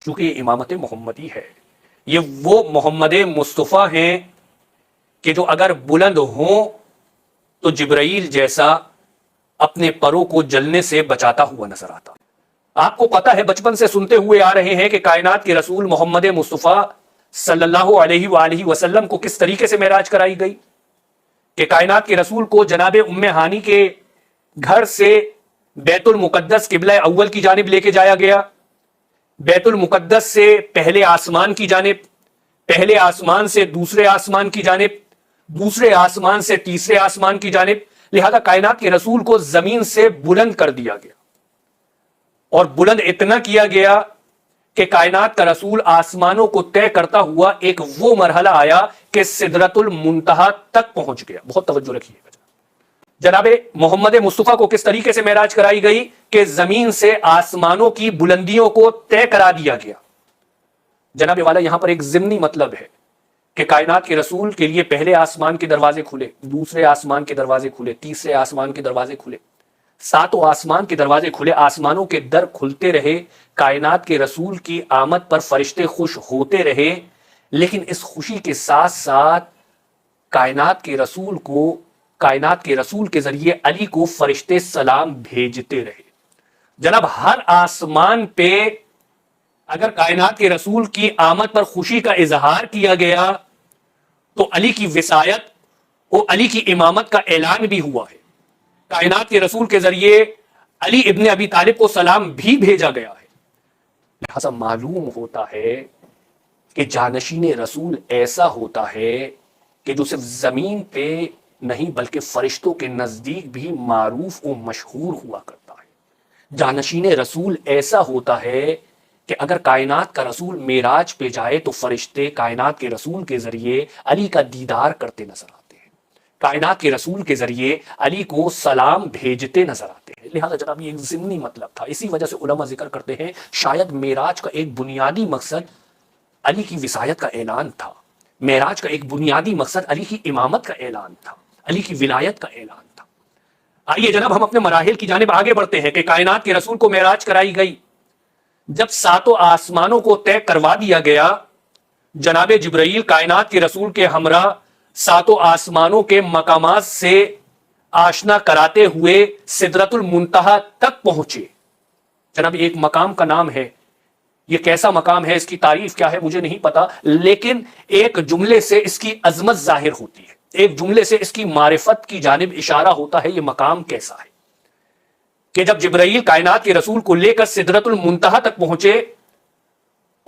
چونکہ یہ امامت محمدی ہے، یہ وہ محمد مصطفیٰ ہیں کہ جو اگر بلند ہوں تو جبرائیل جیسا اپنے پروں کو جلنے سے بچاتا ہوا نظر آتا۔ آپ کو پتا ہے، بچپن سے سنتے ہوئے آ رہے ہیں کہ کائنات کے رسول محمد مصطفیٰ صلی اللہ علیہ وآلہ وسلم کو کس طریقے سے معراج کرائی گئی، کہ کائنات کے رسول کو جناب ام ہانی کے گھر سے بیت المقدس قبلہ اول کی جانب لے کے جایا گیا، بیت المقدس سے پہلے آسمان کی جانب، پہلے آسمان سے دوسرے آسمان کی جانب، دوسرے آسمان سے تیسرے آسمان کی جانب، لہذا کائنات کے رسول کو زمین سے بلند کر دیا گیا، اور بلند اتنا کیا گیا کہ کائنات کا رسول آسمانوں کو طے کرتا ہوا ایک وہ مرحلہ آیا کہ سدرۃ المنتہا تک پہنچ گیا۔ بہت توجہ رکھیے گا، جناب محمد مصطفیٰ کو کس طریقے سے معراج کرائی گئی کہ زمین سے آسمانوں کی بلندیوں کو طے کرا دیا گیا۔ جناب والا یہاں پر ایک ضمنی مطلب ہے کہ کائنات کے رسول کے لیے پہلے آسمان کے دروازے کھلے، دوسرے آسمان کے دروازے کھلے، تیسرے آسمان کے دروازے کھلے، ساتوں آسمان کے دروازے کھلے، آسمانوں کے در کھلتے رہے، کائنات کے رسول کی آمد پر فرشتے خوش ہوتے رہے، لیکن اس خوشی کے ساتھ ساتھ کائنات کے رسول کے ذریعے علی کو فرشتے سلام بھیجتے رہے۔ جناب ہر آسمان پہ اگر کائنات کے رسول کی آمد پر خوشی کا اظہار کیا گیا تو علی کی وصایت اور علی کی امامت کا اعلان بھی ہوا ہے۔ کائنات کے رسول کے ذریعے علی ابن ابی طالب کو سلام بھی بھیجا گیا ہے۔ لہذا معلوم ہوتا ہے کہ جانشین رسول ایسا ہوتا ہے کہ جو صرف زمین پہ نہیں بلکہ فرشتوں کے نزدیک بھی معروف و مشہور ہوا کرتا ہے۔ جانشین رسول ایسا ہوتا ہے کہ اگر کائنات کا رسول معراج پہ جائے تو فرشتے کائنات کے رسول کے ذریعے علی کا دیدار کرتے نظر آتے ہیں، کائنات کے رسول کے ذریعے علی کو سلام بھیجتے نظر آتے ہیں۔ لہذا جناب یہ ایک ضمنی مطلب تھا، اسی وجہ سے علماء ذکر کرتے ہیں شاید معراج کا ایک بنیادی مقصد علی کی وصایت کا اعلان تھا، معراج کا ایک بنیادی مقصد علی کی امامت کا اعلان تھا، علی کی ولایت کا اعلان تھا۔ آئیے جناب ہم اپنے مراحل کی جانب آگے بڑھتے ہیں کہ کائنات کے رسول کو معراج کرائی گئی۔ جب ساتوں آسمانوں کو طے کروا دیا گیا، جناب جبرائیل کائنات کے رسول کے ہمراہ ساتوں آسمانوں کے مقامات سے آشنا کراتے ہوئے سدرۃ المنتہا تک پہنچے۔ جناب ایک مقام کا نام ہے، یہ کیسا مقام ہے، اس کی تعریف کیا ہے مجھے نہیں پتا، لیکن ایک جملے سے اس کی عظمت ظاہر ہوتی ہے، ایک جملے سے اس کی معرفت کی جانب اشارہ ہوتا ہے۔ یہ مقام کیسا ہے کہ جب جبرائیل کائنات کے رسول کو لے کر سدرۃ المنتہا تک پہنچے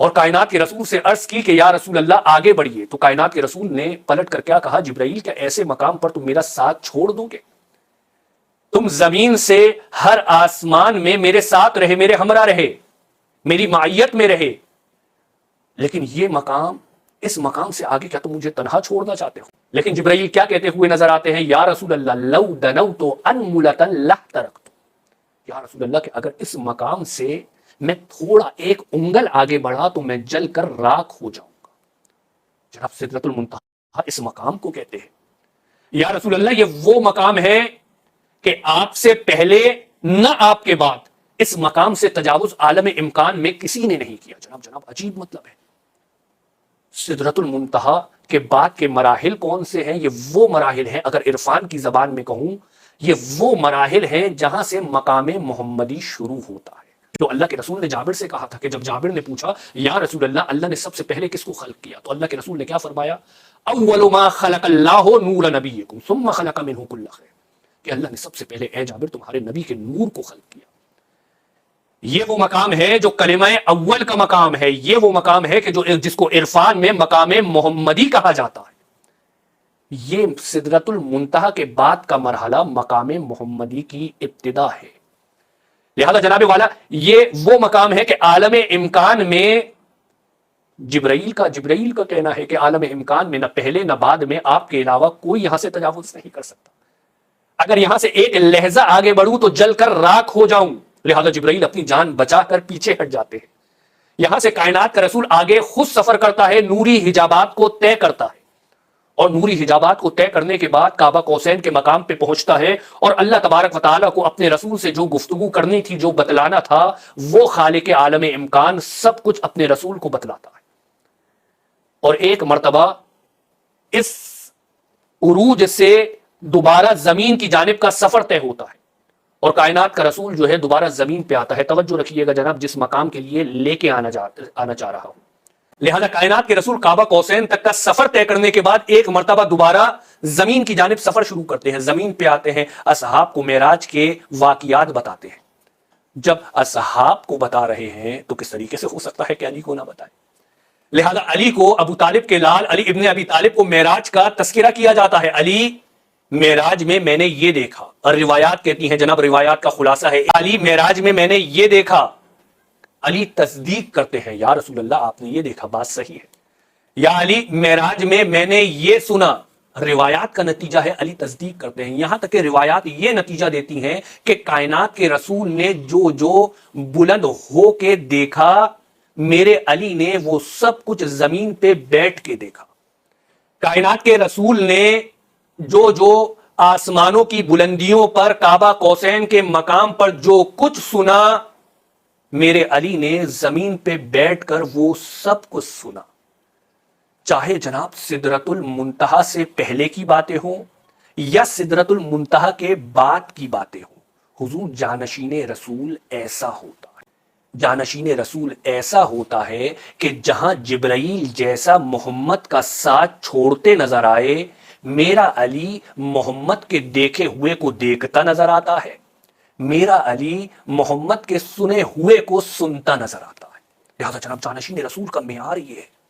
اور کائنات کے رسول سے عرض کی کہ یا رسول اللہ آگے بڑھیے، تو کائنات کے رسول نے پلٹ کر کیا کہا، جبرائیل کیا ایسے مقام پر تم میرا ساتھ چھوڑ دو گے؟ تم زمین سے ہر آسمان میں میرے ساتھ رہے، میرے ہمراہ رہے، میری معیت میں رہے، لیکن یہ مقام، اس مقام سے آگے کیا تم مجھے تنہا چھوڑنا چاہتے ہو؟ لیکن جبرائیل کیا کہتے ہوئے نظر آتے ہیں، یا رسول اللہ لو دنوت انملۃ لاحترقت، یا رسول اللہ کہ اگر اس مقام سے میں تھوڑا ایک انگل آگے بڑھا تو میں جل کر راکھ ہو جاؤں گا۔ جناب سدرۃ المنتہا اس مقام کو کہتے ہیں۔ یا رسول اللہ یہ وہ مقام ہے کہ آپ سے پہلے نہ آپ کے بعد اس مقام سے تجاوز عالم امکان میں کسی نے نہیں کیا۔ جناب عجیب مطلب ہے۔ سدرۃ المنتہا کے بعد کے مراحل کون سے ہیں؟ یہ وہ مراحل ہیں، اگر عرفان کی زبان میں کہوں، یہ وہ مراحل ہیں جہاں سے مقام محمدی شروع ہوتا ہے، جو اللہ کے رسول نے جابر سے کہا تھا کہ جب جابر نے پوچھا یا رسول اللہ نے سب سے پہلے کس کو خلق کیا، تو اللہ کے رسول نے کیا فرمایا، اول ما خلق اللہ نور نبیکم ثم خلق منہ کل خیر، کہ اللہ نے سب سے پہلے اے جابر تمہارے نبی کے نور کو خلق کیا۔ یہ وہ مقام ہے جو کلمہ اول کا مقام ہے، یہ وہ مقام ہے کہ جس کو عرفان میں مقام محمدی کہا جاتا ہے۔ یہ سدرۃ المنتہا کے بعد کا مرحلہ مقام محمدی کی ابتدا ہے۔ لہذا جناب والا یہ وہ مقام ہے کہ عالم امکان میں جبرائیل کا کہنا ہے کہ عالم امکان میں نہ پہلے نہ بعد میں آپ کے علاوہ کوئی یہاں سے تجاوز نہیں کر سکتا۔ اگر یہاں سے ایک لہجہ آگے بڑھوں تو جل کر راکھ ہو جاؤں، لہذا جبرائیل اپنی جان بچا کر پیچھے ہٹ جاتے ہیں۔ یہاں سے کائنات کا رسول آگے خود سفر کرتا ہے، نوری حجابات کو طے کرتا ہے، اور نوری حجابات کو طے کرنے کے بعد کعبہ قوسین کے مقام پہ پہنچتا ہے اور اللہ تبارک و تعالیٰ کو اپنے رسول سے جو گفتگو کرنی تھی، جو بتلانا تھا، وہ خالق عالم امکان سب کچھ اپنے رسول کو بتلاتا ہے۔ اور ایک مرتبہ اس عروج سے دوبارہ زمین کی جانب کا سفر طے ہوتا ہے اور کائنات کا رسول جو ہے دوبارہ زمین پہ آتا ہے۔ توجہ رکھیے گا جناب، جس مقام کے لیے لے کے آنا چاہ رہا ہوں۔ لہذا کائنات کے رسول کعبہ قوسین تک کا سفر طے کرنے کے بعد ایک مرتبہ دوبارہ زمین کی جانب سفر شروع کرتے ہیں، زمین پہ آتے ہیں، اصحاب کو معراج کے واقعات بتاتے ہیں۔ جب اصحاب کو بتا رہے ہیں تو کس طریقے سے ہو سکتا ہے کہ علی کو نہ بتائے؟ لہذا علی کو، ابو طالب کے لال علی ابن ابی طالب کو معراج کا تذکرہ کیا جاتا ہے۔ علی معراج میں میں نے یہ دیکھا، اور روایات کہتی ہیں جناب، روایات کا خلاصہ ہے علی معراج میں میں نے یہ دیکھا۔ علی تصدیق کرتے ہیں، یا رسول اللہ آپ نے یہ دیکھا، بات صحیح ہے۔ یا علی معراج میں میں نے یہ سنا، روایات کا نتیجہ ہے علی تصدیق کرتے ہیں۔ یہاں تک کہ روایات یہ نتیجہ دیتی ہیں کہ کائنات کے رسول نے جو جو بلند ہو کے دیکھا، میرے علی نے وہ سب کچھ زمین پہ بیٹھ کے دیکھا۔ کائنات کے رسول نے جو جو آسمانوں کی بلندیوں پر کعبہ قوسین کے مقام پر جو کچھ سنا، میرے علی نے زمین پہ بیٹھ کر وہ سب کچھ سنا۔ چاہے جناب سدرۃ المنتہا سے پہلے کی باتیں ہوں یا سدرۃ المنتہا کے بعد کی باتیں ہوں، حضور جانشین رسول ایسا ہوتا ہے۔ جانشین رسول ایسا ہوتا ہے کہ جہاں جبرائیل جیسا محمد کا ساتھ چھوڑتے نظر آئے، میرا علی محمد کے دیکھے ہوئے کو دیکھتا نظر آتا ہے، میرا علی محمد کے سنے ہوئے کو سنتا نظر آتا ہے۔ لہذا جناب جانشین رسول کا معیار یہ ہے۔